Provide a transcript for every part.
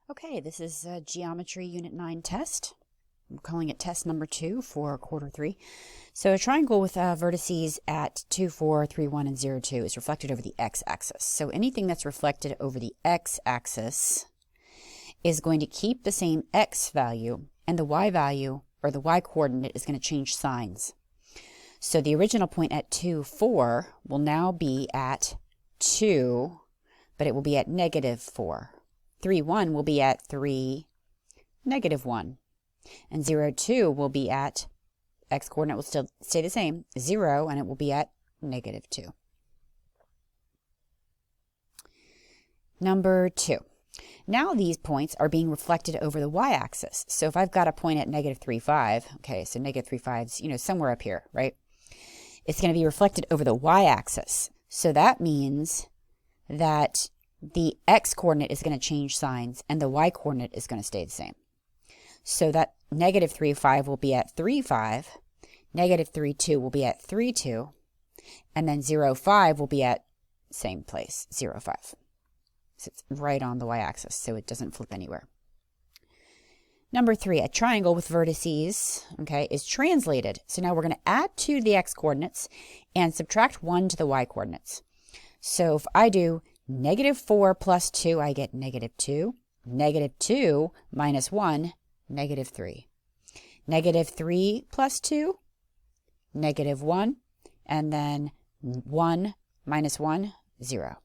Okay, this is Geometry Unit 9 test. I'm calling it test number 2 for quarter 3. So a triangle with vertices at 2, 4, 3, 1, and 0, 2 is reflected over the x-axis. So anything that's reflected over the x-axis is going to keep the same x value, and the y value, or the y-coordinate, is going to change signs. So the original point at 2, 4 will now be at 2, but it will be at negative 4. 3, 1 will be at 3, negative 1. And 0, 2 will be at, x-coordinate will still stay the same, 0, and it will be at negative 2. Number 2. Now these points are being reflected over the y-axis. So if I've got a point at negative 3, 5, okay, so negative 3, 5 is, somewhere up here, right? It's going to be reflected over the y-axis. So that means that the x-coordinate is going to change signs and the y-coordinate is going to stay the same. So that negative 3, 5 will be at 3, 5, negative 3, 2 will be at 3, 2, and then 0, 5 will be at same place, 0, 5. So it's right on the y-axis, so it doesn't flip anywhere. Number 3, a triangle with vertices, okay, is translated. So now we're going to add 2 to the x-coordinates and subtract 1 to the y-coordinates. So if I do negative 4 plus 2, I get negative 2. Negative 2 minus 1, negative 3. Negative 3 plus 2, negative 1. And then 1 minus 1, 0.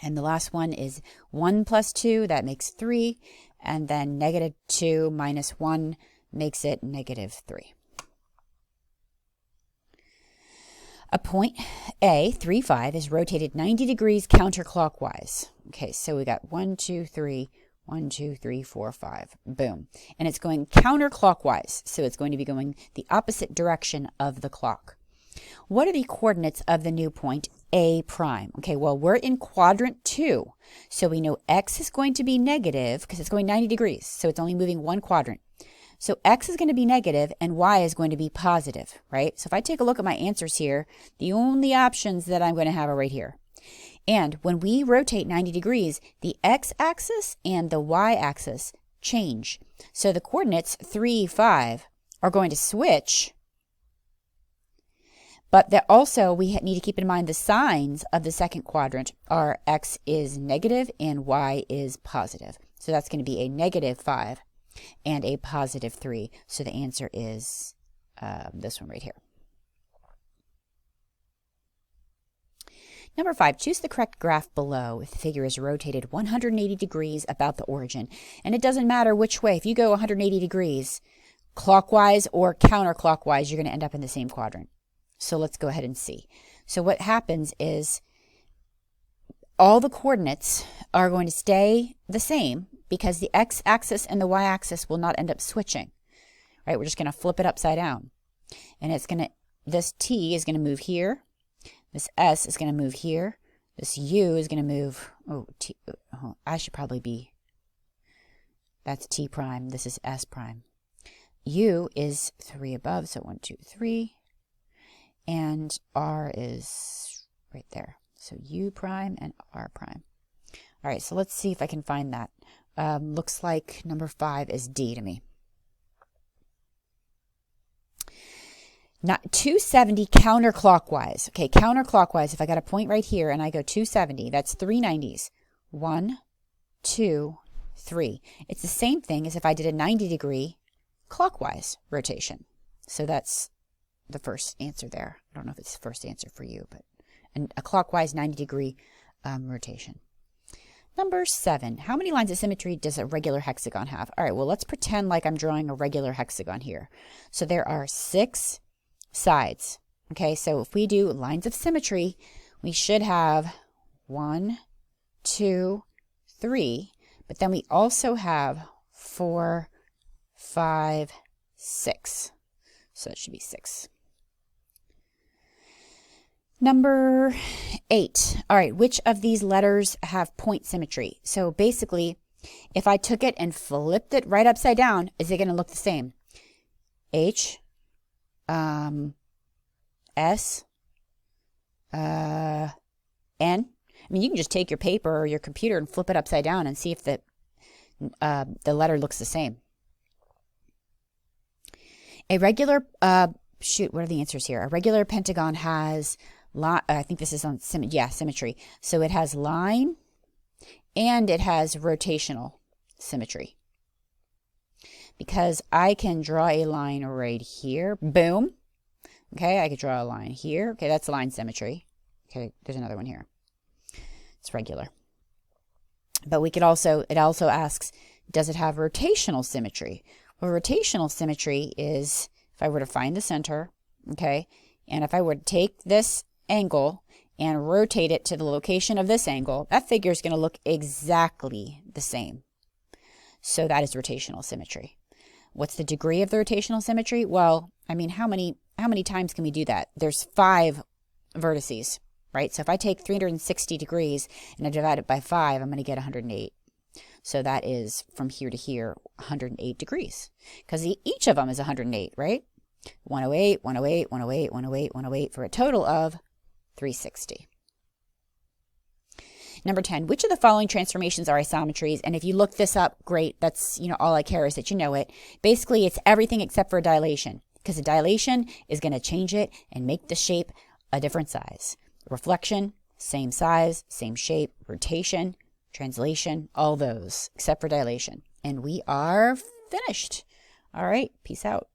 And the last one is 1 plus 2, that makes 3. And then negative 2 minus 1 makes it negative 3. A point A, 3, 5, is rotated 90 degrees counterclockwise. Okay, so we got 1, 2, 3, 1, 2, 3, 4, 5. Boom. And it's going counterclockwise, so it's going to be going the opposite direction of the clock. What are the coordinates of the new point A prime? Okay, well, we're in quadrant 2, so we know x is going to be negative because it's going 90 degrees, so it's only moving one quadrant. So x is going to be negative and y is going to be positive, right? So if I take a look at my answers here, the only options that I'm going to have are right here. And when we rotate 90 degrees, the x-axis and the y-axis change. So the coordinates 3, 5 are going to switch, but that also we need to keep in mind the signs of the second quadrant are x is negative and y is positive. So that's going to be a negative 5 and a positive 3. So the answer is this one right here. Number 5, choose the correct graph below if the figure is rotated 180 degrees about the origin. And it doesn't matter which way. If you go 180 degrees clockwise or counterclockwise, you're going to end up in the same quadrant. So let's go ahead and see. So what happens is all the coordinates are going to stay the same because the x-axis and the y-axis will not end up switching. Right? We're just going to flip it upside down. And it's going to, this t is going to move here. This s is going to move here. This u is going to move, I should probably be, that's t prime. This is s prime. U is 3 above, so 1, 2, 3. And r is right there. So u prime and r prime. All right, so let's see if I can find that. Looks like number 5 is D to me. Not 270 counterclockwise. Okay, counterclockwise, if I got a point right here and I go 270, that's 3 90s. 1, 2, 3. It's the same thing as if I did a 90-degree clockwise rotation. So that's the first answer there. I don't know if it's the first answer for you, but a clockwise 90-degree rotation. Number 7, how many lines of symmetry does a regular hexagon have? All right, well, let's pretend like I'm drawing a regular hexagon here. So there are 6 sides. Okay, so if we do lines of symmetry, we should have 1, 2, 3, but then we also have 4, 5, 6. So it should be 6. Number 8. All right, which of these letters have point symmetry? So basically, if I took it and flipped it right upside down, is it going to look the same? H, S, N. I mean, you can just take your paper or your computer and flip it upside down and see if the the letter looks the same. A regular, shoot, what are the answers here? A regular pentagon has, I think this is on symmetry. So it has line and it has rotational symmetry. Because I can draw a line right here. Boom. Okay, I could draw a line here. Okay, that's line symmetry. Okay, there's another one here. It's regular. But we could also, it also asks, does it have rotational symmetry? Well, rotational symmetry is, if I were to find the center, okay, and if I were to take this angle and rotate it to the location of this angle, that figure is going to look exactly the same. So that is rotational symmetry. What's the degree of the rotational symmetry? Well, I mean, how many times can we do that? There's 5 vertices, right? So if I take 360 degrees and I divide it by 5, I'm going to get 108. So that is from here to here, 108 degrees. Because each of them is 108, right? 108, 108, 108, 108, 108 for a total of 360. Number 10, which of the following transformations are isometries? And if you look this up, great. That's, all I care is that you know it. Basically, it's everything except for dilation, because the dilation is going to change it and make the shape a different size. Reflection, same size, same shape. Rotation, translation, all those except for dilation. And we are finished. All right, peace out.